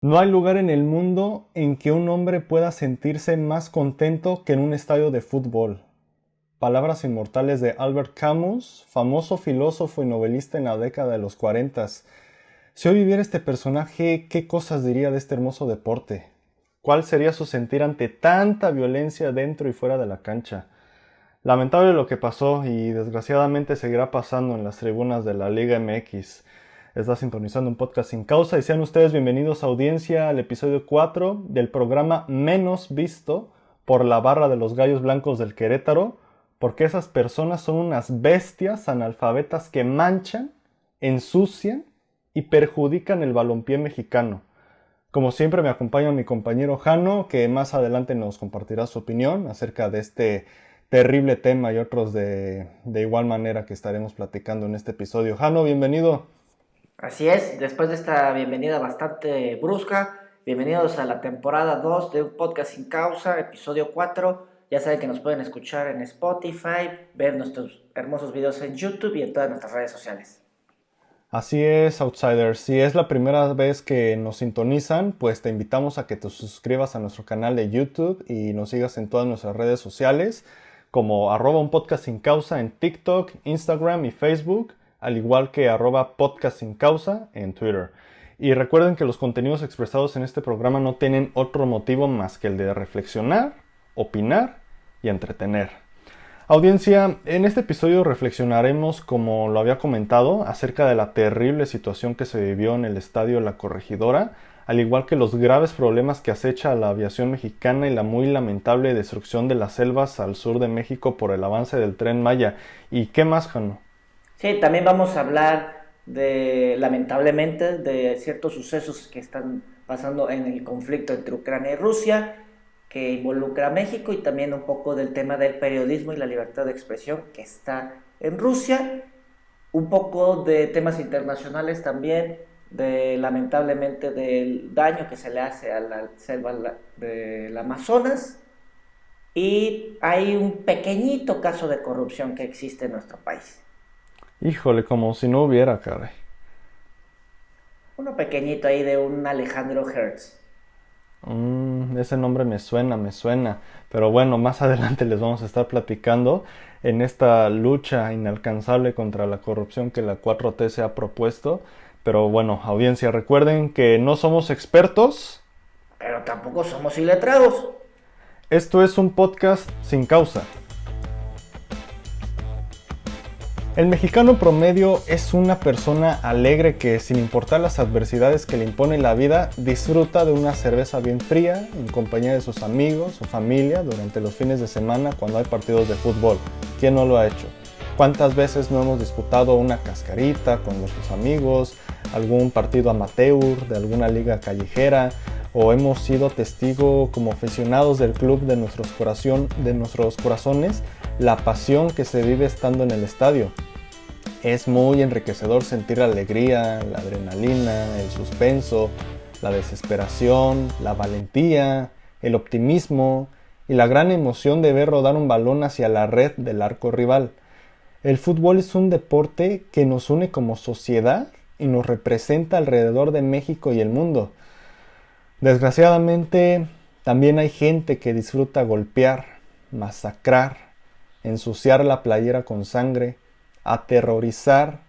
No hay lugar en el mundo en que un hombre pueda sentirse más contento que en un estadio de fútbol. Palabras inmortales de Albert Camus, famoso filósofo y novelista en la década de los 40. Si hoy viviera este personaje, ¿qué cosas diría de este hermoso deporte? ¿Cuál sería su sentir ante tanta violencia dentro y fuera de la cancha? Lamentable lo que pasó y desgraciadamente seguirá pasando en las tribunas de la Liga MX. Está sintonizando un podcast sin causa y sean ustedes bienvenidos, audiencia, al episodio 4 del programa menos visto por la barra de los Gallos Blancos del Querétaro, porque esas personas son unas bestias analfabetas que manchan, ensucian y perjudican el balompié mexicano. Como siempre me acompaña mi compañero Jano, que más adelante nos compartirá su opinión acerca de este terrible tema y otros de igual manera que estaremos platicando en este episodio. Jano, bienvenido. Así es, después de esta bienvenida bastante brusca, bienvenidos a la temporada 2 de un podcast sin causa, episodio 4. Ya saben que nos pueden escuchar en Spotify, ver nuestros hermosos videos en YouTube y en todas nuestras redes sociales. Así es, Outsiders. Si es la primera vez que nos sintonizan, pues te invitamos a que te suscribas a nuestro canal de YouTube y nos sigas en todas nuestras redes sociales, como @un podcast sin causa en TikTok, Instagram y Facebook, al igual que @podcast sin causa en Twitter. Y recuerden que los contenidos expresados en este programa no tienen otro motivo más que el de reflexionar, opinar y entretener. Audiencia, en este episodio reflexionaremos, como lo había comentado, acerca de la terrible situación que se vivió en el estadio La Corregidora, al igual que los graves problemas que acecha a la aviación mexicana y la muy lamentable destrucción de las selvas al sur de México por el avance del Tren Maya. ¿Y qué más, Jano? Sí, también vamos a hablar lamentablemente, de ciertos sucesos que están pasando en el conflicto entre Ucrania y Rusia, que involucra a México, y también un poco del tema del periodismo y la libertad de expresión que está en Rusia, un poco de temas internacionales también, lamentablemente del daño que se le hace a la selva del Amazonas, y hay un pequeñito caso de corrupción que existe en nuestro país. Híjole, como si no hubiera, caray. Uno pequeñito ahí de un Alejandro Hertz. Ese nombre me suena, me suena. Pero bueno, más adelante les vamos a estar platicando en esta lucha inalcanzable contra la corrupción que la 4T se ha propuesto. Pero bueno, audiencia, recuerden que no somos expertos. Pero tampoco somos iletrados. Esto es un podcast sin causa. El mexicano promedio es una persona alegre que, sin importar las adversidades que le impone la vida, disfruta de una cerveza bien fría en compañía de sus amigos o familia durante los fines de semana cuando hay partidos de fútbol. ¿Quién no lo ha hecho? ¿Cuántas veces no hemos disputado una cascarita con nuestros amigos, algún partido amateur de alguna liga callejera, o hemos sido testigo como aficionados del club de nuestros corazones, la pasión que se vive estando en el estadio? Es muy enriquecedor sentir la alegría, la adrenalina, el suspenso, la desesperación, la valentía, el optimismo y la gran emoción de ver rodar un balón hacia la red del arco rival. El fútbol es un deporte que nos une como sociedad y nos representa alrededor de México y el mundo. Desgraciadamente, también hay gente que disfruta golpear, masacrar, ensuciar la playera con sangre, aterrorizar,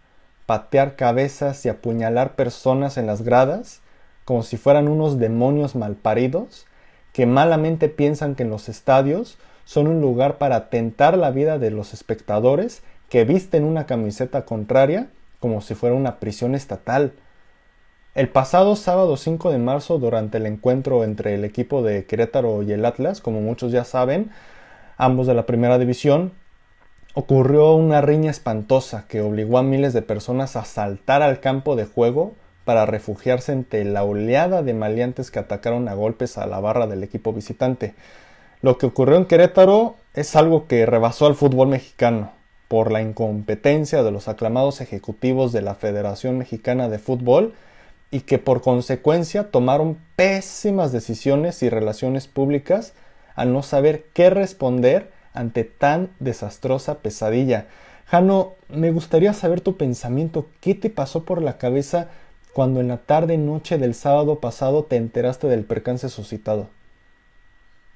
patear cabezas y apuñalar personas en las gradas como si fueran unos demonios malparidos que malamente piensan que en los estadios son un lugar para tentar la vida de los espectadores que visten una camiseta contraria como si fuera una prisión estatal. El pasado sábado 5 de marzo, durante el encuentro entre el equipo de Querétaro y el Atlas, como muchos ya saben, ambos de la primera división, ocurrió una riña espantosa que obligó a miles de personas a saltar al campo de juego para refugiarse ante la oleada de maleantes que atacaron a golpes a la barra del equipo visitante. Lo que ocurrió en Querétaro es algo que rebasó al fútbol mexicano por la incompetencia de los aclamados ejecutivos de la Federación Mexicana de Fútbol y que por consecuencia tomaron pésimas decisiones y relaciones públicas al no saber qué responder ante tan desastrosa pesadilla. Jano, me gustaría saber tu pensamiento. ¿Qué te pasó por la cabeza cuando en la tarde-noche del sábado pasado te enteraste del percance suscitado?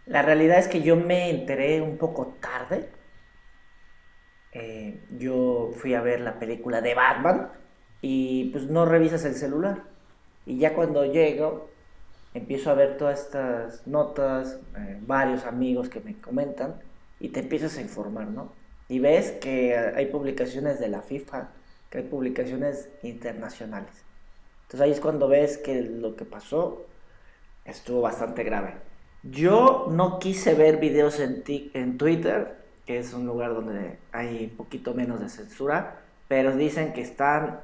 La realidad es que yo me enteré un poco tarde. Yo fui a ver la película de Batman y pues no revisas el celular. Y ya cuando llego, empiezo a ver todas estas notas, varios amigos que me comentan y te empiezas a informar, ¿no? Y ves que hay publicaciones de la FIFA, que hay publicaciones internacionales. Entonces ahí es cuando ves que lo que pasó estuvo bastante grave. Yo no quise ver videos en Twitter, que es un lugar donde hay un poquito menos de censura, pero dicen que están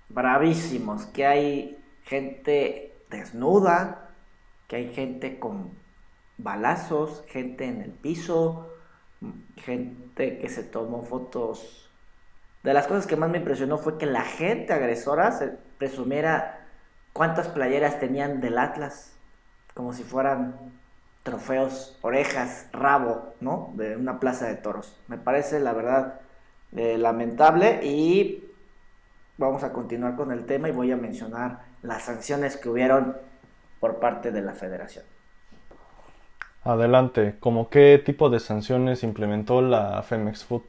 bravísimos, que hay gente desnuda, que hay gente con balazos, gente en el piso, gente que se tomó fotos. De las cosas que más me impresionó fue que la gente agresora se presumiera cuántas playeras tenían del Atlas, como si fueran trofeos, orejas, rabo, ¿no? De una plaza de toros. Me parece, la verdad, lamentable y vamos a continuar con el tema y voy a mencionar las sanciones que hubieron por parte de la federación. Adelante, ¿cómo qué tipo de sanciones implementó la Femex Food?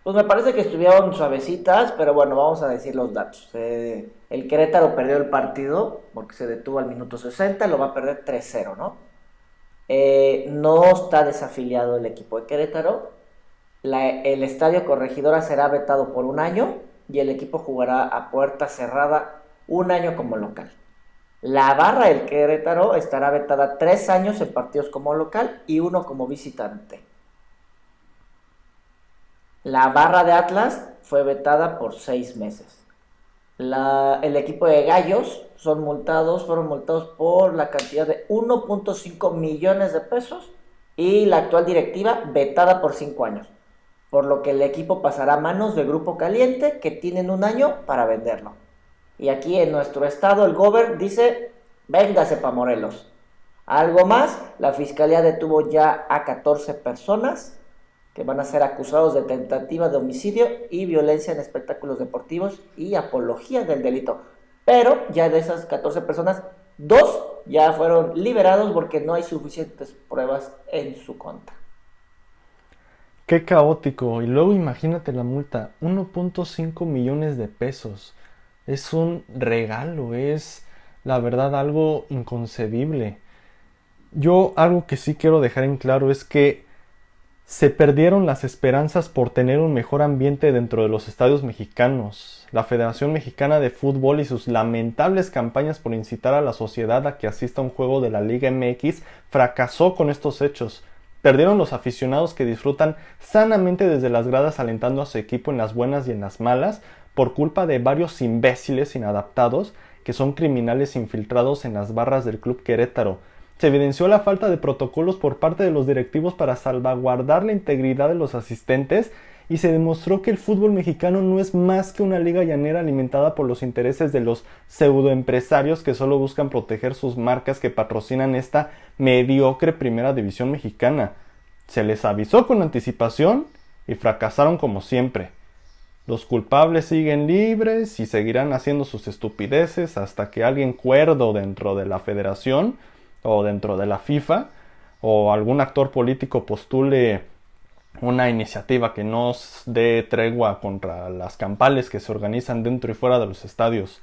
Pues me parece que estuvieron suavecitas, pero bueno, vamos a decir los datos. El Querétaro perdió el partido porque se detuvo al minuto 60, lo va a perder 3-0, ¿no? No está desafiliado el equipo de Querétaro. El estadio Corregidora será vetado por un año y el equipo jugará a puerta cerrada un año como local. La barra del Querétaro estará vetada 3 años en partidos como local y uno como visitante. La barra de Atlas fue vetada por 6 meses. El equipo de Gallos fueron multados por la cantidad de 1.5 millones de pesos y la actual directiva vetada por 5 años, por lo que el equipo pasará a manos de Grupo Caliente, que tienen un año para venderlo. Y aquí en nuestro estado el Gober dice, véngase pa' Morelos. Algo más, la fiscalía detuvo ya a 14 personas que van a ser acusados de tentativa de homicidio y violencia en espectáculos deportivos y apología del delito. Pero ya de esas 14 personas, 2 ya fueron liberados porque no hay suficientes pruebas en su contra. Qué caótico. Y luego imagínate la multa, 1.5 millones de pesos. Es un regalo, es la verdad algo inconcebible. Yo algo que sí quiero dejar en claro es que se perdieron las esperanzas por tener un mejor ambiente dentro de los estadios mexicanos. La Federación Mexicana de Fútbol y sus lamentables campañas por incitar a la sociedad a que asista a un juego de la Liga MX fracasó con estos hechos. Perdieron los aficionados que disfrutan sanamente desde las gradas alentando a su equipo en las buenas y en las malas por culpa de varios imbéciles inadaptados que son criminales infiltrados en las barras del Club Querétaro. Se evidenció la falta de protocolos por parte de los directivos para salvaguardar la integridad de los asistentes y se demostró que el fútbol mexicano no es más que una liga llanera alimentada por los intereses de los pseudoempresarios que solo buscan proteger sus marcas que patrocinan esta mediocre primera división mexicana. Se les avisó con anticipación y fracasaron como siempre. Los culpables siguen libres y seguirán haciendo sus estupideces hasta que alguien cuerdo dentro de la federación o dentro de la FIFA o algún actor político postule una iniciativa que nos dé tregua contra las campales que se organizan dentro y fuera de los estadios.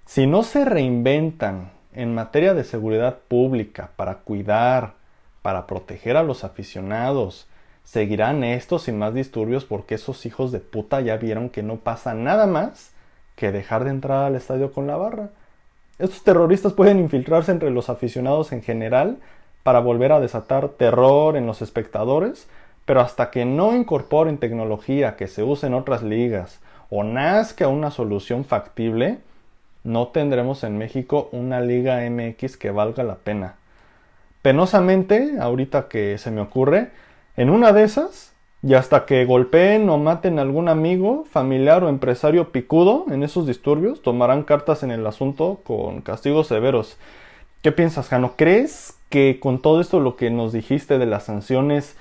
Si no se reinventan en materia de seguridad pública para cuidar, para proteger a los aficionados, seguirán estos sin más disturbios porque esos hijos de puta ya vieron que no pasa nada más que dejar de entrar al estadio con la barra. Estos terroristas pueden infiltrarse entre los aficionados en general para volver a desatar terror en los espectadores, pero hasta que no incorporen tecnología que se use en otras ligas o nazca una solución factible, no tendremos en México una Liga MX que valga la pena. Penosamente, ahorita que se me ocurre, en una de esas, y hasta que golpeen o maten a algún amigo, familiar o empresario picudo en esos disturbios, tomarán cartas en el asunto con castigos severos. ¿Qué piensas, Jano? ¿Crees que con todo esto lo que nos dijiste de las sanciones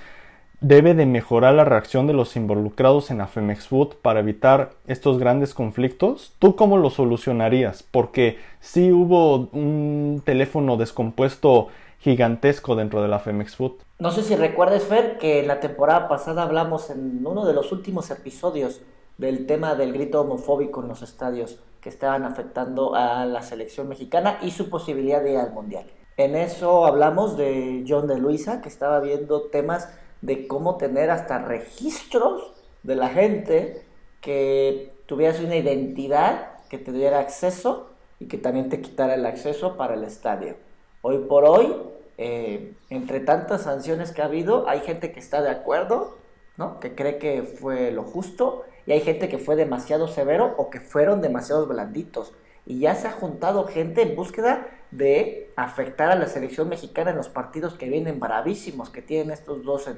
debe de mejorar la reacción de los involucrados en la Femex Food para evitar estos grandes conflictos. ¿Tú cómo lo solucionarías? Porque sí hubo un teléfono descompuesto gigantesco dentro de la Femex Food. No sé si recuerdes, Fer, que la temporada pasada hablamos en uno de los últimos episodios del tema del grito homofóbico en los estadios que estaban afectando a la selección mexicana y su posibilidad de ir al Mundial. En eso hablamos de John de Luisa, que estaba viendo temas de cómo tener hasta registros de la gente, que tuvieras una identidad, que te diera acceso y que también te quitara el acceso para el estadio. Hoy por hoy, entre tantas sanciones que ha habido, hay gente que está de acuerdo, ¿no? Que cree que fue lo justo, y hay gente que fue demasiado severo o que fueron demasiado blanditos. Y ya se ha juntado gente en búsqueda de afectar a la selección mexicana en los partidos que vienen bravísimos, que tienen estos dos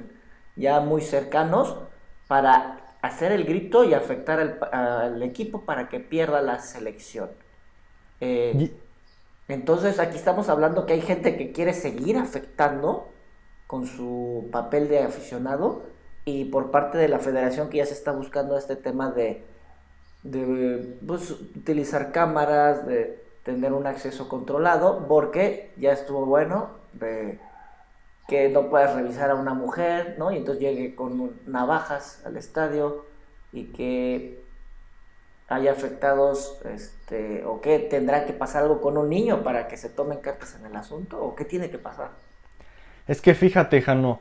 ya muy cercanos, para hacer el grito y afectar al equipo para que pierda la selección. Eh, Y- entonces aquí estamos hablando que hay gente que quiere seguir afectando con su papel de aficionado, y por parte de la federación que ya se está buscando este tema de pues, utilizar cámaras, de tener un acceso controlado, porque ya estuvo bueno de que no puedas revisar a una mujer, ¿no? Y entonces llegue con navajas al estadio y que haya afectados, o que tendrá que pasar algo con un niño para que se tomen cartas en el asunto, o qué tiene que pasar. Es que fíjate, Jano,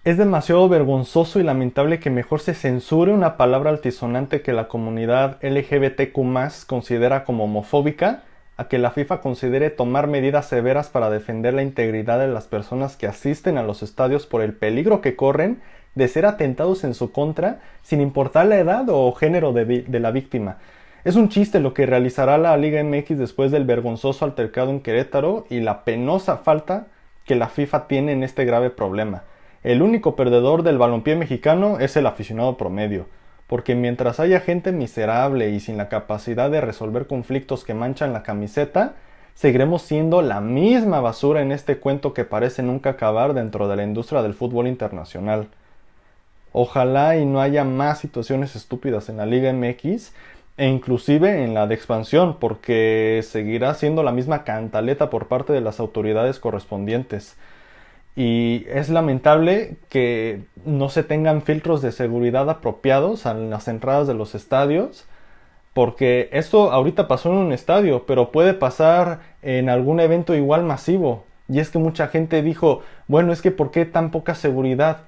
es demasiado vergonzoso y lamentable que mejor se censure una palabra altisonante que la comunidad LGBTQ+ considera como homofóbica, a que la FIFA considere tomar medidas severas para defender la integridad de las personas que asisten a los estadios por el peligro que corren de ser atentados en su contra, sin importar la edad o género de la víctima. Es un chiste lo que realizará la Liga MX después del vergonzoso altercado en Querétaro y la penosa falta que la FIFA tiene en este grave problema. El único perdedor del balompié mexicano es el aficionado promedio, porque mientras haya gente miserable y sin la capacidad de resolver conflictos que manchan la camiseta, seguiremos siendo la misma basura en este cuento que parece nunca acabar dentro de la industria del fútbol internacional. Ojalá y no haya más situaciones estúpidas en la Liga MX e inclusive en la de expansión, porque seguirá siendo la misma cantaleta por parte de las autoridades correspondientes. Y es lamentable que no se tengan filtros de seguridad apropiados en las entradas de los estadios, porque esto ahorita pasó en un estadio, pero puede pasar en algún evento igual masivo. Y es que mucha gente dijo, bueno, es que ¿por qué tan poca seguridad?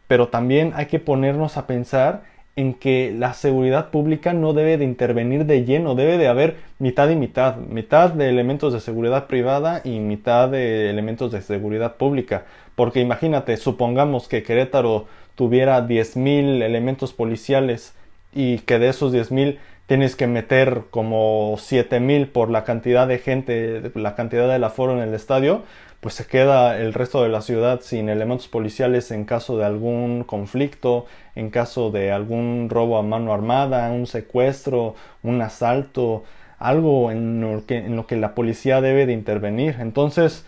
Pero también hay que ponernos a pensar en que la seguridad pública no debe de intervenir de lleno, debe de haber mitad y mitad, mitad de elementos de seguridad privada y mitad de elementos de seguridad pública, porque imagínate, supongamos que Querétaro tuviera 10,000 elementos policiales y que de esos 10,000 tienes que meter como 7,000 por la cantidad de gente, la cantidad del aforo en el estadio, pues se queda el resto de la ciudad sin elementos policiales en caso de algún conflicto, en caso de algún robo a mano armada, un secuestro, un asalto, algo en lo que la policía debe de intervenir. Entonces,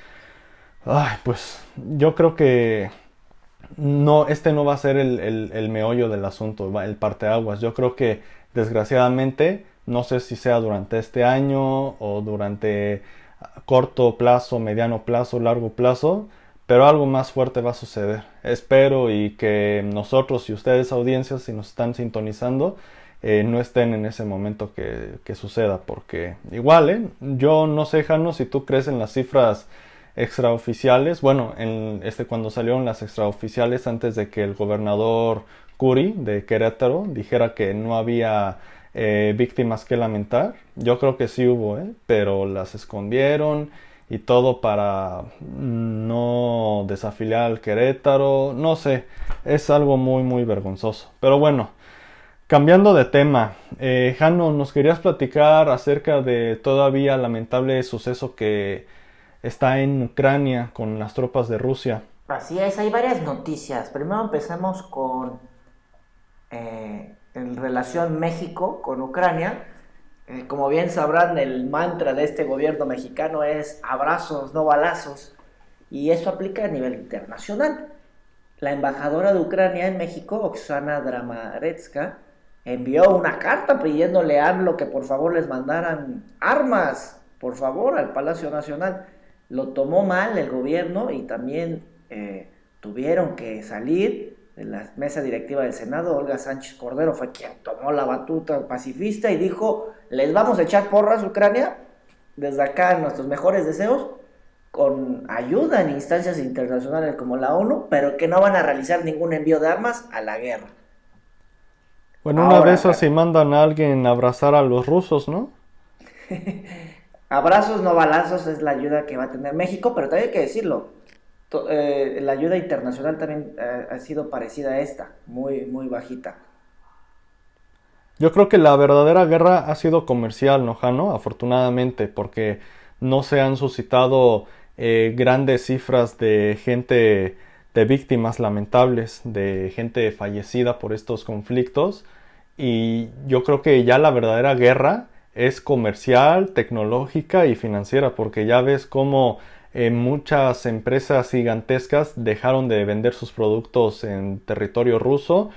pues yo creo que no, este no va a ser el meollo del asunto, el parteaguas. Yo creo que desgraciadamente, no sé si sea durante este año o durante corto plazo, mediano plazo, largo plazo, pero algo más fuerte va a suceder. Espero y que nosotros y ustedes, audiencias, si nos están sintonizando, no estén en ese momento que suceda, porque igual, yo no sé, Jano, si tú crees en las cifras extraoficiales, bueno, cuando salieron las extraoficiales antes de que el gobernador Curi de Querétaro dijera que no había víctimas que lamentar. Yo creo que sí hubo, pero las escondieron y todo para no desafiliar al Querétaro. No sé, es algo muy muy vergonzoso. Pero bueno, cambiando de tema, Jano, nos querías platicar acerca de todavía lamentable suceso que está en Ucrania con las tropas de Rusia. Así es, hay varias noticias. Primero empecemos con en relación México con Ucrania. Como bien sabrán, el mantra de este gobierno mexicano es abrazos, no balazos, y eso aplica a nivel internacional. la embajadora de Ucrania en México, Oksana Dramaretska, envió una carta pidiéndole a AMLO que por favor les mandaran armas, por favor, al Palacio Nacional. Lo tomó mal el gobierno y también tuvieron que salir de la mesa directiva del Senado. Olga Sánchez Cordero fue quien tomó la batuta pacifista y dijo, les vamos a echar porras a Ucrania, desde acá nuestros mejores deseos, con ayuda en instancias internacionales como la ONU, pero que no van a realizar ningún envío de armas a la guerra. Bueno, una de Ahora, esas si mandan a alguien a abrazar a los rusos, ¿no? abrazos no balazos es la ayuda que va a tener México, pero también hay que decirlo, la ayuda internacional también ha sido parecida a esta, muy, muy bajita. Yo creo que la verdadera guerra ha sido comercial, ¿no, Jano? Afortunadamente, porque no se han suscitado grandes cifras de gente, de víctimas lamentables, de gente fallecida por estos conflictos. Y yo creo que ya la verdadera guerra es comercial, tecnológica y financiera, porque ya ves cómo muchas empresas gigantescas dejaron de vender sus productos en territorio ruso,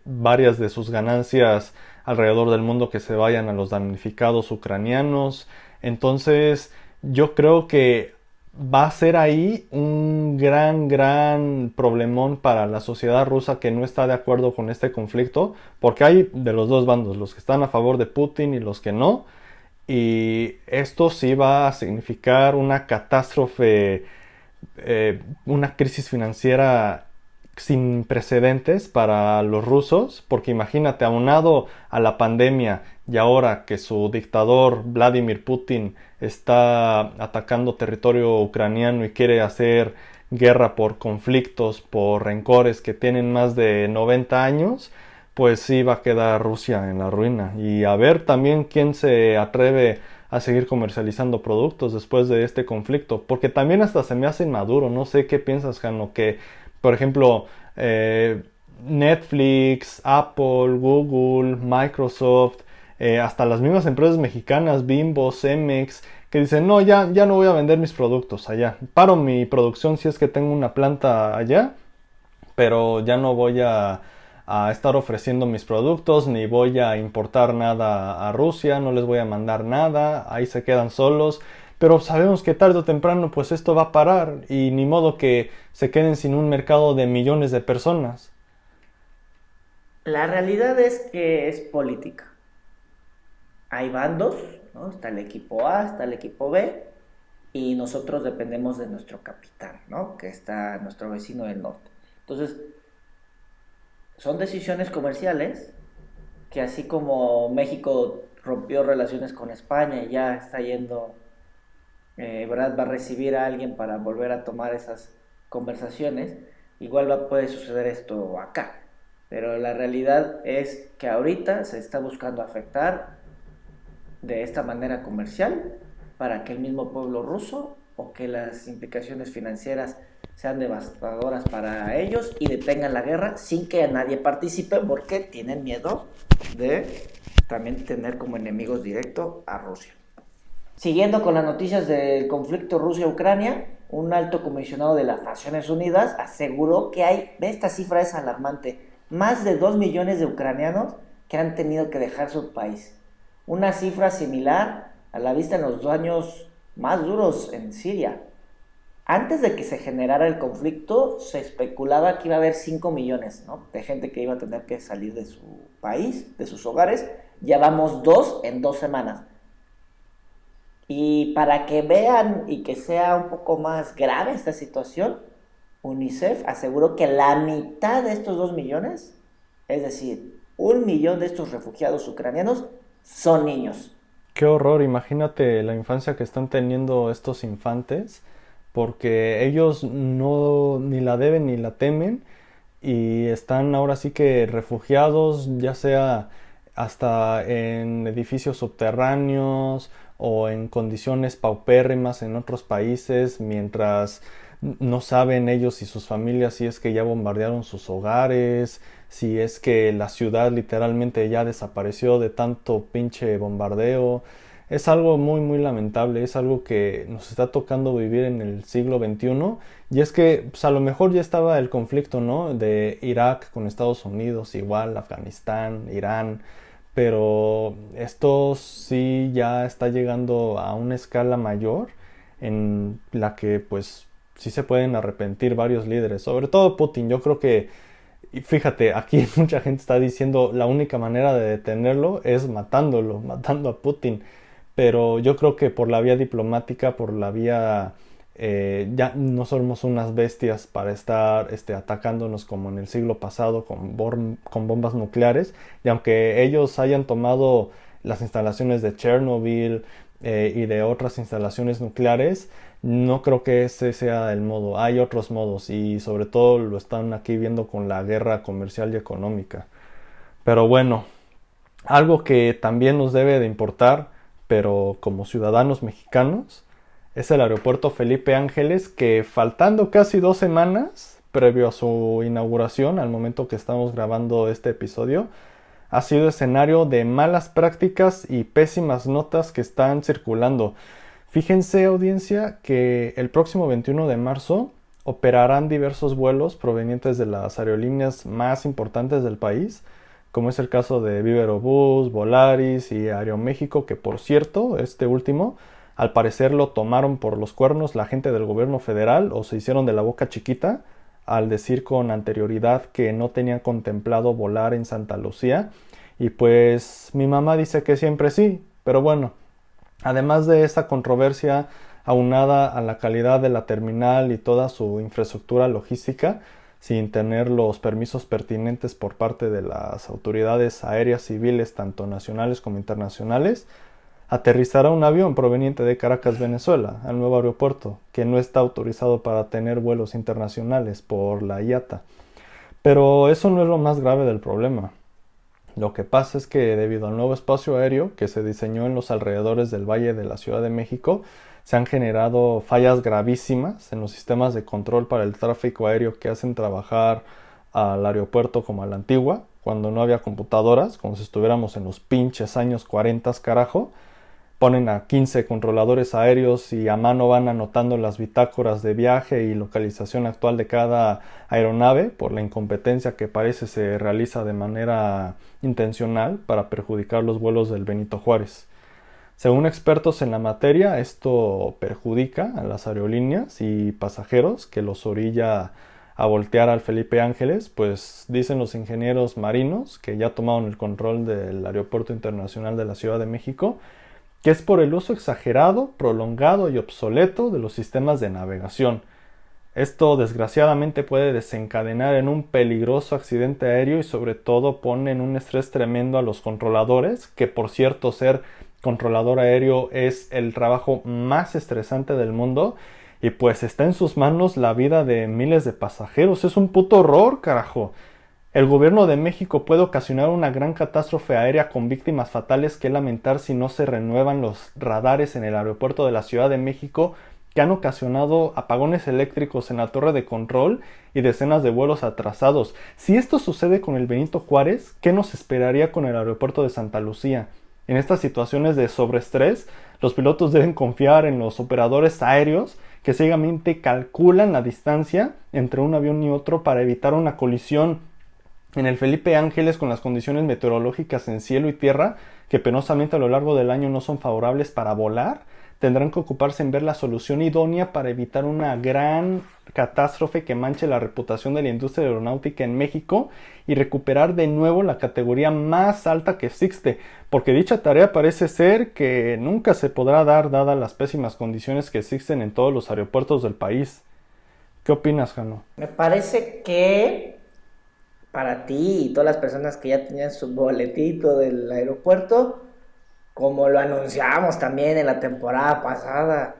varias de sus ganancias alrededor del mundo que se vayan a los damnificados ucranianos. Entonces yo creo que va a ser ahí un gran problemón para la sociedad rusa que no está de acuerdo con este conflicto, porque hay de los dos bandos, los que están a favor de Putin y los que no, y esto sí va a significar una catástrofe, una crisis financiera sin precedentes para los rusos, porque imagínate, aunado a la pandemia y ahora que su dictador Vladimir Putin está atacando territorio ucraniano y quiere hacer guerra por conflictos, por rencores que tienen más de 90 años, pues sí va a quedar Rusia en la ruina. Y a ver también quién se atreve a seguir comercializando productos después de este conflicto, porque también hasta se me hace inmaduro. No sé qué piensas, Jano, que por ejemplo Netflix, Apple, Google, Microsoft, hasta las mismas empresas mexicanas, Bimbo, Cemex, que dicen, no, ya no voy a vender mis productos allá. Paro mi producción si es que tengo una planta allá, pero ya no voy a estar ofreciendo mis productos, ni voy a importar nada a Rusia, no les voy a mandar nada, ahí se quedan solos. Pero sabemos que tarde o temprano pues esto va a parar y ni modo que se queden sin un mercado de millones de personas. La realidad es que es política. Hay bandos, ¿no? Está el equipo A, está el equipo B, y nosotros dependemos de nuestro capitán, ¿no? Que está nuestro vecino del norte. Entonces, son decisiones comerciales que así como México rompió relaciones con España y ya está yendo, Brad va a recibir a alguien para volver a tomar esas conversaciones, igual puede suceder esto acá. Pero la realidad es que ahorita se está buscando afectar de esta manera comercial para que el mismo pueblo ruso o que las implicaciones financieras sean devastadoras para ellos y detengan la guerra sin que nadie participe porque tienen miedo de también tener como enemigos directos a Rusia. Siguiendo con las noticias del conflicto Rusia-Ucrania, un alto comisionado de las Naciones Unidas aseguró que hay, esta cifra es alarmante, más de 2 millones de ucranianos que han tenido que dejar su país. Una cifra similar a la vista en los años más duros en Siria. Antes de que se generara el conflicto, se especulaba que iba a haber 5 millones, ¿no?, de gente que iba a tener que salir de su país, de sus hogares. Ya vamos 2 en 2 semanas. Y para que vean y que sea un poco más grave esta situación, UNICEF aseguró que la mitad de estos 2 millones, es decir, 1 millón de estos refugiados ucranianos, son niños. Qué horror, imagínate la infancia que están teniendo estos infantes, porque ellos no ni la deben ni la temen y están ahora sí que refugiados, ya sea hasta en edificios subterráneos o en condiciones paupérrimas en otros países, mientras no saben ellos y sus familias si es que ya bombardearon sus hogares, si es que la ciudad literalmente ya desapareció de tanto pinche bombardeo. es algo muy muy lamentable, es algo que nos está tocando vivir en el siglo XXI. Y es que pues, a lo mejor ya estaba el conflicto, ¿no? De Irak con Estados Unidos, igual Afganistán, Irán, pero esto sí ya está llegando a una escala mayor en la que pues sí se pueden arrepentir varios líderes, sobre todo Putin. Yo creo que, y fíjate, aquí mucha gente está diciendo la única manera de detenerlo es matándolo, matando a Putin, pero yo creo que por la vía diplomática, por la vía ya no somos unas bestias para estar atacándonos como en el siglo pasado con bombas nucleares. Y aunque ellos hayan tomado las instalaciones de Chernobyl y de otras instalaciones nucleares, no creo que ese sea el modo. Hay otros modos y sobre todo lo están aquí viendo con la guerra comercial y económica. Pero bueno, algo que también nos debe de importar, pero como ciudadanos mexicanos, es el aeropuerto Felipe Ángeles, que faltando casi 2 semanas previo a su inauguración, al momento que estamos grabando este episodio, ha sido escenario de malas prácticas y pésimas notas que están circulando. Fíjense, audiencia, que el próximo 21 de marzo operarán diversos vuelos provenientes de las aerolíneas más importantes del país, como es el caso de Viva Aerobús, Volaris y Aeroméxico, que por cierto, este último, al parecer lo tomaron por los cuernos la gente del gobierno federal o se hicieron de la boca chiquita al decir con anterioridad que no tenían contemplado volar en Santa Lucía. Y pues mi mamá dice que siempre sí, pero bueno, además de esta controversia aunada a la calidad de la terminal y toda su infraestructura logística, sin tener los permisos pertinentes por parte de las autoridades aéreas civiles, tanto nacionales como internacionales, aterrizará un avión proveniente de Caracas, Venezuela, al nuevo aeropuerto, que no está autorizado para tener vuelos internacionales por la IATA. Pero eso no es lo más grave del problema. Lo que pasa es que debido al nuevo espacio aéreo que se diseñó en los alrededores del Valle de la Ciudad de México, se han generado fallas gravísimas en los sistemas de control para el tráfico aéreo que hacen trabajar al aeropuerto como a la antigua, cuando no había computadoras, como si estuviéramos en los pinches años 40, carajo. Ponen a 15 controladores aéreos y a mano van anotando las bitácoras de viaje y localización actual de cada aeronave por la incompetencia que parece se realiza de manera intencional para perjudicar los vuelos del Benito Juárez. Según expertos en la materia, esto perjudica a las aerolíneas y pasajeros que los orilla a voltear al Felipe Ángeles, pues dicen los ingenieros marinos que ya tomaron el control del Aeropuerto Internacional de la Ciudad de México, que es por el uso exagerado, prolongado y obsoleto de los sistemas de navegación. Esto desgraciadamente puede desencadenar en un peligroso accidente aéreo y sobre todo pone en un estrés tremendo a los controladores, que por cierto ser controlador aéreo es el trabajo más estresante del mundo y pues está en sus manos la vida de miles de pasajeros. Es un puto horror, carajo. El gobierno de México puede ocasionar una gran catástrofe aérea con víctimas fatales que lamentar si no se renuevan los radares en el aeropuerto de la Ciudad de México, que han ocasionado apagones eléctricos en la torre de control y decenas de vuelos atrasados. Si esto sucede con el Benito Juárez, ¿qué nos esperaría con el aeropuerto de Santa Lucía? En estas situaciones de sobreestrés, los pilotos deben confiar en los operadores aéreos que ciegamente calculan la distancia entre un avión y otro para evitar una colisión. En el Felipe Ángeles, con las condiciones meteorológicas en cielo y tierra, que penosamente a lo largo del año no son favorables para volar, tendrán que ocuparse en ver la solución idónea para evitar una gran catástrofe que manche la reputación de la industria aeronáutica en México y recuperar de nuevo la categoría más alta que existe, porque dicha tarea parece ser que nunca se podrá dar dadas las pésimas condiciones que existen en todos los aeropuertos del país. ¿Qué opinas, Jano? Me parece que para ti y todas las personas que ya tenían su boletito del aeropuerto, como lo anunciamos también en la temporada pasada,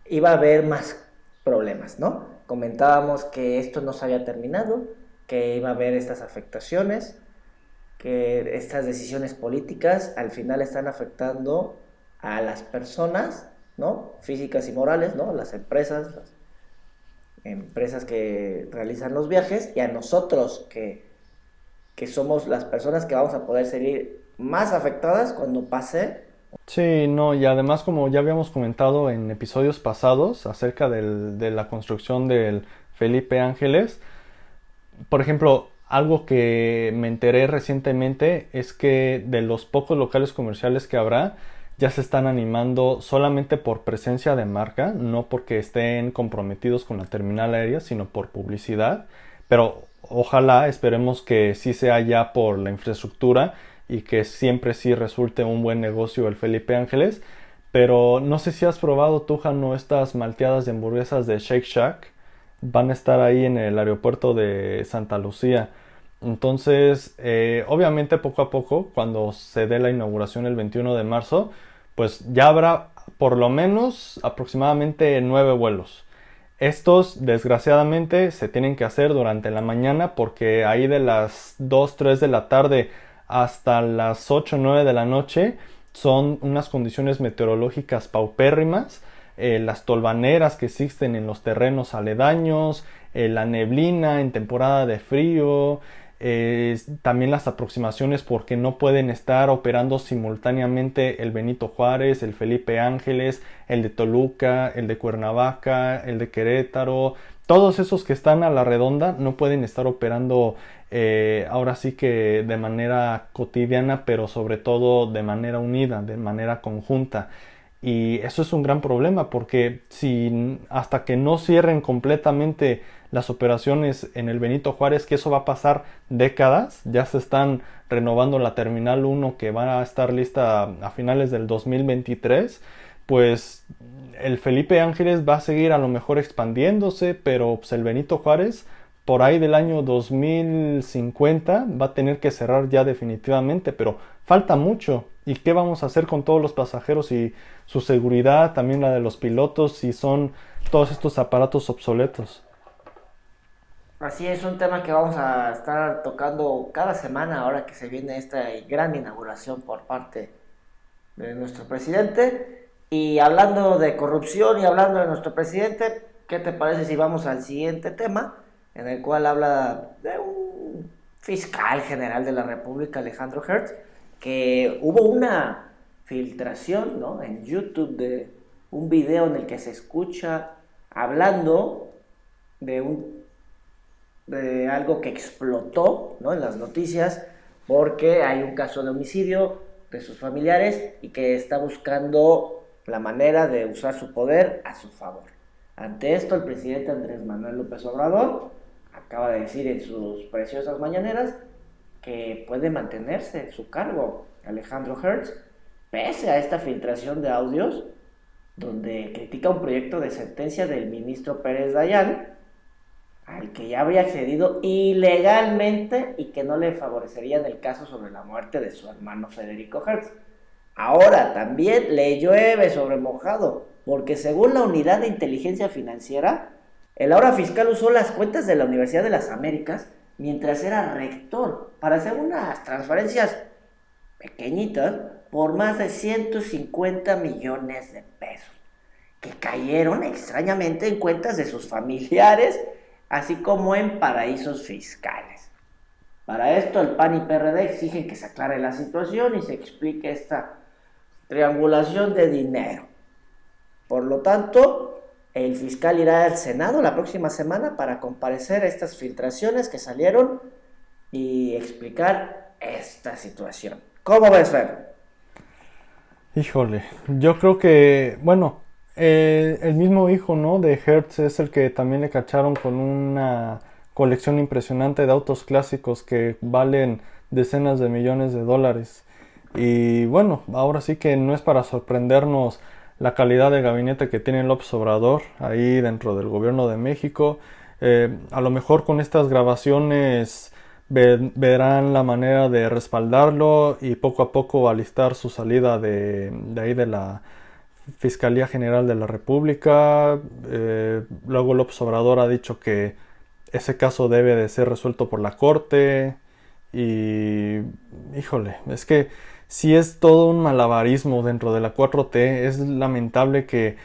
iba a haber más problemas, ¿no? Comentábamos que esto no se había terminado, que iba a haber estas afectaciones, que estas decisiones políticas al final están afectando a las personas, ¿no? Físicas y morales, ¿no? Las empresas que realizan los viajes y a nosotros que somos las personas que vamos a poder salir más afectadas cuando pase Sí, no, y además como ya habíamos comentado en episodios pasados acerca de la construcción del Felipe Ángeles, por ejemplo, algo que me enteré recientemente es que de los pocos locales comerciales que habrá, ya se están animando solamente por presencia de marca, no porque estén comprometidos con la terminal aérea, sino por publicidad. Pero ojalá, esperemos que sí sea ya por la infraestructura y que siempre sí resulte un buen negocio el Felipe Ángeles. Pero no sé si has probado, tú, Jano, estas malteadas de hamburguesas de Shake Shack. Van a estar ahí en el aeropuerto de Santa Lucía. Entonces, obviamente poco a poco, cuando se dé la inauguración el 21 de marzo, pues ya habrá por lo menos aproximadamente 9 vuelos. Estos, desgraciadamente, se tienen que hacer durante la mañana porque ahí de las 2 3 de la tarde hasta las 8 9 de la noche son unas condiciones meteorológicas paupérrimas. Las tolvaneras que existen en los terrenos aledaños, la neblina en temporada de frío, también las aproximaciones porque no pueden estar operando simultáneamente el Benito Juárez, el Felipe Ángeles, el de Toluca, el de Cuernavaca, el de Querétaro. Todos esos que están a la redonda no pueden estar operando ahora sí que de manera cotidiana, pero sobre todo de manera unida, de manera conjunta. Y eso es un gran problema porque si hasta que no cierren completamente las operaciones en el Benito Juárez, que eso va a pasar décadas, ya se están renovando la Terminal 1 que va a estar lista a finales del 2023, pues el Felipe Ángeles va a seguir a lo mejor expandiéndose, pero pues el Benito Juárez por ahí del año 2050 va a tener que cerrar ya definitivamente, pero falta mucho. ¿Y qué vamos a hacer con todos los pasajeros y su seguridad, también la de los pilotos, si son todos estos aparatos obsoletos? Así es un tema que vamos a estar tocando cada semana ahora que se viene esta gran inauguración por parte de nuestro presidente. Y hablando de corrupción y hablando de nuestro presidente, ¿qué te parece si vamos al siguiente tema? En el cual habla de un fiscal general de la República, Alejandro Hertz, que hubo una filtración, ¿no?, en YouTube de un video en el que se escucha hablando de de algo que explotó, ¿no?, en las noticias porque hay un caso de homicidio de sus familiares y que está buscando la manera de usar su poder a su favor. Ante esto, el presidente Andrés Manuel López Obrador acaba de decir en sus preciosas mañaneras que puede mantenerse en su cargo Alejandro Hertz pese a esta filtración de audios donde critica un proyecto de sentencia del ministro Pérez Dayán al que ya habría accedido ilegalmente y que no le favorecería en el caso sobre la muerte de su hermano Federico Hertz. Ahora también le llueve sobre mojado, porque según la Unidad de Inteligencia Financiera, el ahora fiscal usó las cuentas de la Universidad de las Américas mientras era rector para hacer unas transferencias pequeñitas por más de 150 millones de pesos, que cayeron extrañamente en cuentas de sus familiares así como en paraísos fiscales. Para esto el PAN y PRD exigen que se aclare la situación y se explique esta triangulación de dinero. Por lo tanto, el fiscal irá al Senado la próxima semana para comparecer a estas filtraciones que salieron y explicar esta situación. ¿Cómo ves, Fer? Híjole, yo creo que, bueno, el mismo hijo, ¿no?, de Hertz es el que también le cacharon con una colección impresionante de autos clásicos que valen decenas de millones de dólares. Y bueno, ahora sí que no es para sorprendernos la calidad de gabinete que tiene López Obrador ahí dentro del gobierno de México. A lo mejor con estas grabaciones verán la manera de respaldarlo y poco a poco alistar su salida de ahí de la Fiscalía General de la República. Luego López Obrador ha dicho que ese caso debe de ser resuelto por la Corte. Y híjole, es que si es todo un malabarismo dentro de la 4T. Es lamentable que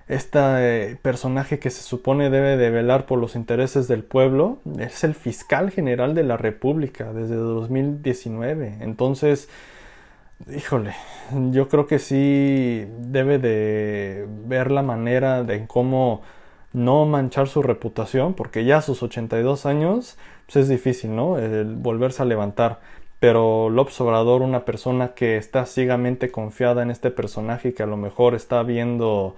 este personaje que se supone debe de velar por los intereses del pueblo es el fiscal general de la República desde 2019. Entonces, Híjole, yo creo que sí debe de ver la manera de cómo no manchar su reputación, porque ya a sus 82 años pues es difícil, ¿no? El volverse a levantar. Pero López Obrador, una persona que está ciegamente confiada en este personaje y que a lo mejor está viendo,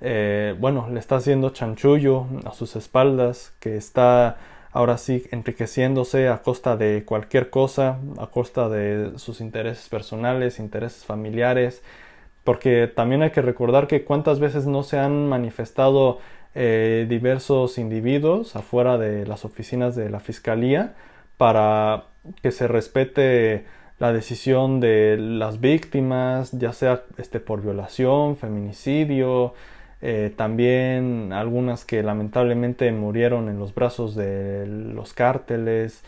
bueno, le está haciendo chanchullo a sus espaldas, que está ahora sí enriqueciéndose a costa de cualquier cosa, a costa de sus intereses personales, intereses familiares, porque también hay que recordar que cuántas veces no se han manifestado diversos individuos afuera de las oficinas de la fiscalía para que se respete la decisión de las víctimas, ya sea por violación, feminicidio, también algunas que lamentablemente murieron en los brazos de los cárteles.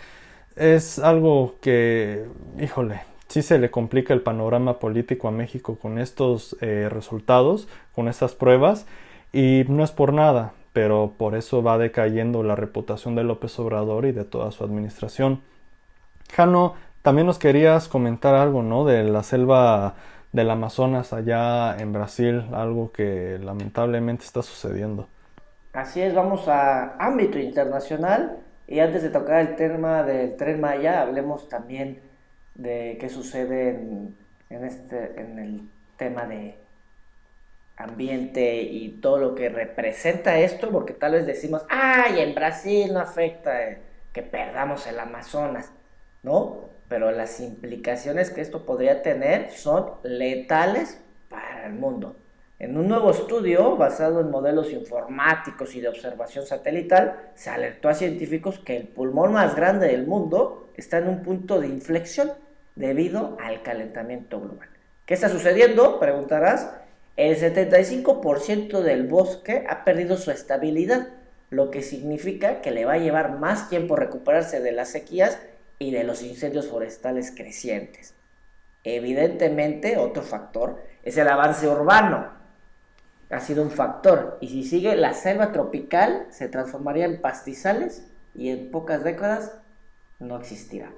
Es algo que, híjole, sí se le complica el panorama político a México con estos resultados, con estas pruebas, y no es por nada, pero por eso va decayendo la reputación de López Obrador y de toda su administración. Jano, también nos querías comentar algo, ¿no? De la selva del Amazonas allá en Brasil, algo que lamentablemente está sucediendo. Así es, vamos a ámbito internacional y antes de tocar el tema del Tren Maya, hablemos también de qué sucede en el tema de ambiente y todo lo que representa esto, porque tal vez decimos, ay, en Brasil no afecta que perdamos el Amazonas, ¿no? Pero las implicaciones que esto podría tener son letales para el mundo. En un nuevo estudio basado en modelos informáticos y de observación satelital, se alertó a científicos que el pulmón más grande del mundo está en un punto de inflexión debido al calentamiento global. ¿Qué está sucediendo? Preguntarás. El 75% del bosque ha perdido su estabilidad, lo que significa que le va a llevar más tiempo recuperarse de las sequías y de los incendios forestales crecientes. Evidentemente, otro factor es el avance urbano. Ha sido un factor, y si sigue, la selva tropical se transformaría en pastizales y en pocas décadas no existirá.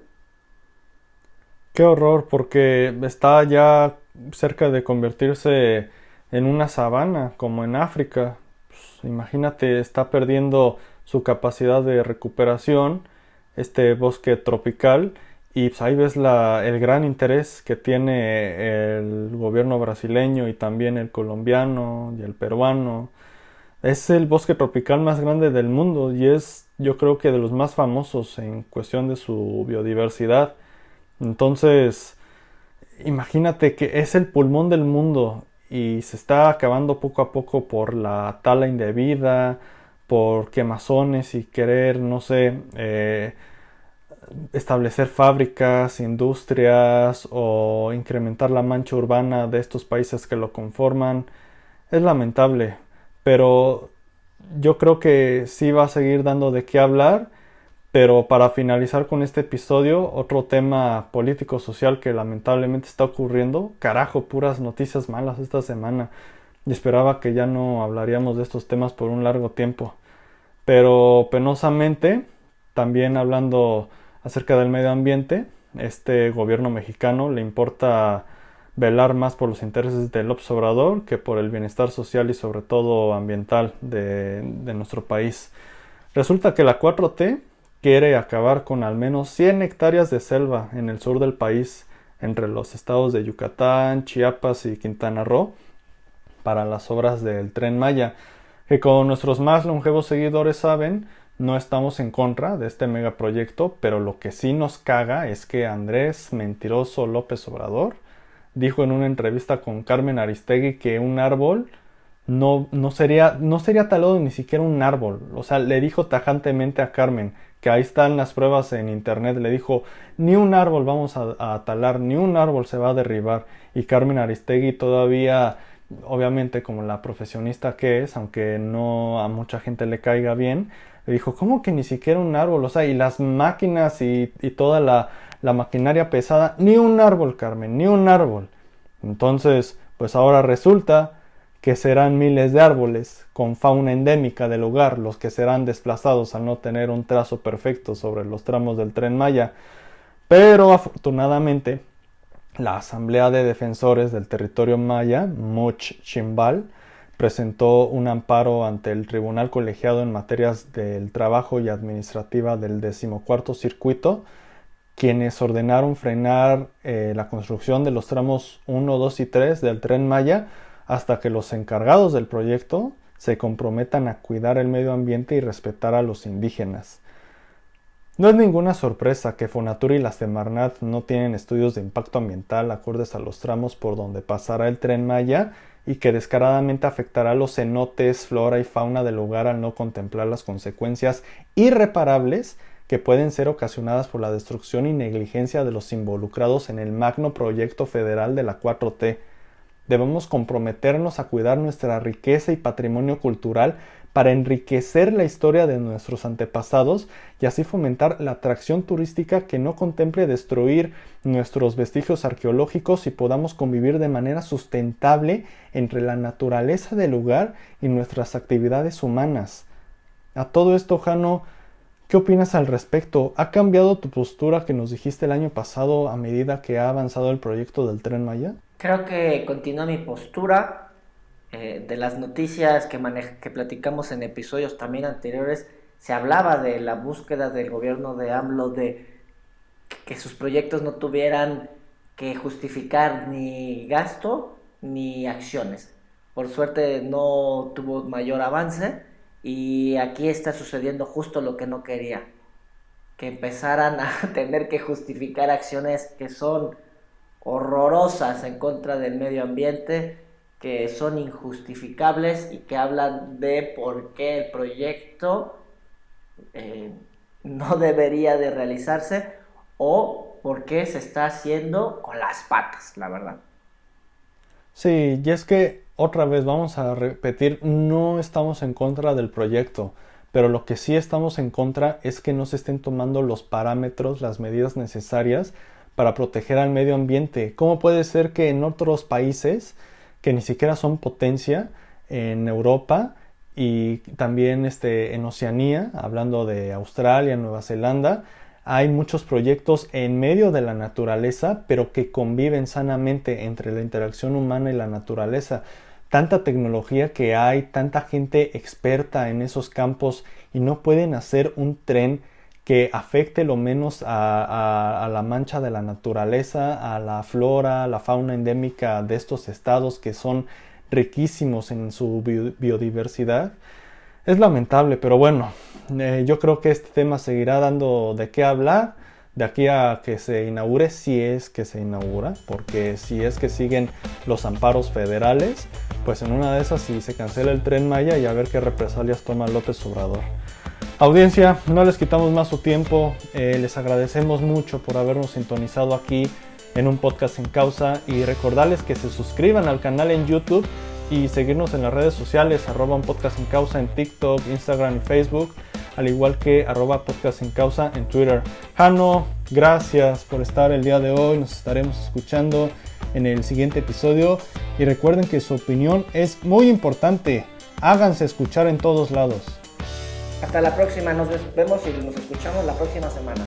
Qué horror, porque está ya cerca de convertirse en una sabana, como en África. Pues, imagínate, está perdiendo su capacidad de recuperación, este bosque tropical, y pues ahí ves el gran interés que tiene el gobierno brasileño y también el colombiano y el peruano. Es el bosque tropical más grande del mundo y es, yo creo que de los más famosos en cuestión de su biodiversidad. Entonces, imagínate que es el pulmón del mundo y se está acabando poco a poco por la tala indebida, por quemazones y querer, no sé, establecer fábricas, industrias o incrementar la mancha urbana de estos países que lo conforman. Es lamentable, pero yo creo que sí va a seguir dando de qué hablar. Pero para finalizar con este episodio, otro tema político-social que lamentablemente está ocurriendo. Carajo, puras noticias malas esta semana. Y esperaba que ya no hablaríamos de estos temas por un largo tiempo. Pero penosamente, también hablando acerca del medio ambiente, este gobierno mexicano le importa velar más por los intereses del López Obrador que por el bienestar social y sobre todo ambiental de nuestro país. Resulta que la 4T quiere acabar con al menos 100 hectáreas de selva en el sur del país, entre los estados de Yucatán, Chiapas y Quintana Roo, para las obras del Tren Maya, que como nuestros más longevos seguidores saben, no estamos en contra de este megaproyecto, pero lo que sí nos caga es que Andrés Mentiroso López Obrador dijo en una entrevista con Carmen Aristegui que un árbol no sería talado ni siquiera un árbol. O sea, le dijo tajantemente a Carmen, que ahí están las pruebas en internet, le dijo, ni un árbol vamos a talar, ni un árbol se va a derribar. Y Carmen Aristegui todavía, obviamente como la profesionista que es, aunque no a mucha gente le caiga bien, le dijo, ¿cómo que ni siquiera un árbol? O sea, y las máquinas y toda la maquinaria pesada, ni un árbol, Carmen, ni un árbol. Entonces, pues ahora resulta que serán miles de árboles con fauna endémica del lugar los que serán desplazados al no tener un trazo perfecto sobre los tramos del Tren Maya. Pero afortunadamente la Asamblea de Defensores del Territorio Maya, Much Chimbal, presentó un amparo ante el Tribunal Colegiado en Materias del Trabajo y Administrativa del 14º Circuito, quienes ordenaron frenar la construcción de los tramos 1, 2 y 3 del Tren Maya hasta que los encargados del proyecto se comprometan a cuidar el medio ambiente y respetar a los indígenas. No es ninguna sorpresa que Fonatur y la Semarnat no tienen estudios de impacto ambiental acordes a los tramos por donde pasará el Tren Maya y que descaradamente afectará a los cenotes, flora y fauna del lugar al no contemplar las consecuencias irreparables que pueden ser ocasionadas por la destrucción y negligencia de los involucrados en el magno proyecto federal de la 4T. Debemos comprometernos a cuidar nuestra riqueza y patrimonio cultural para enriquecer la historia de nuestros antepasados y así fomentar la atracción turística que no contemple destruir nuestros vestigios arqueológicos y podamos convivir de manera sustentable entre la naturaleza del lugar y nuestras actividades humanas. A todo esto, Jano, ¿qué opinas al respecto? ¿Ha cambiado tu postura que nos dijiste el año pasado a medida que ha avanzado el proyecto del Tren Maya? Creo que continúa mi postura. De las noticias que platicamos en episodios también anteriores, se hablaba de la búsqueda del gobierno de AMLO de que sus proyectos no tuvieran que justificar ni gasto ni acciones. Por suerte no tuvo mayor avance y aquí está sucediendo justo lo que no quería, que empezaran a tener que justificar acciones que son horrorosas en contra del medio ambiente, que son injustificables y que hablan de por qué el proyecto no debería de realizarse o por qué se está haciendo con las patas, la verdad. Sí, y es que otra vez vamos a repetir, no estamos en contra del proyecto, pero lo que sí estamos en contra es que no se estén tomando los parámetros, las medidas necesarias para proteger al medio ambiente. ¿Cómo puede ser que en otros países que ni siquiera son potencia, en Europa y también en Oceanía, hablando de Australia, Nueva Zelanda, hay muchos proyectos en medio de la naturaleza, pero que conviven sanamente entre la interacción humana y la naturaleza? Tanta tecnología que hay, tanta gente experta en esos campos y no pueden hacer un tren que afecte lo menos a la mancha de la naturaleza, a la flora, la fauna endémica de estos estados que son riquísimos en su biodiversidad. Es lamentable, pero bueno, yo creo que este tema seguirá dando de qué hablar de aquí a que se inaugure, si es que se inaugura, porque si es que siguen los amparos federales, pues en una de esas si se cancela el Tren Maya y a ver qué represalias toma López Obrador. Audiencia, no les quitamos más su tiempo, les agradecemos mucho por habernos sintonizado aquí en un podcast sin causa y recordarles que se suscriban al canal en YouTube y seguirnos en las redes sociales, @un podcast sin causa en TikTok, Instagram y Facebook, al igual que @podcast sin causa en Twitter. Jano, gracias por estar el día de hoy, nos estaremos escuchando en el siguiente episodio y recuerden que su opinión es muy importante, háganse escuchar en todos lados. Hasta la próxima, nos vemos y nos escuchamos la próxima semana.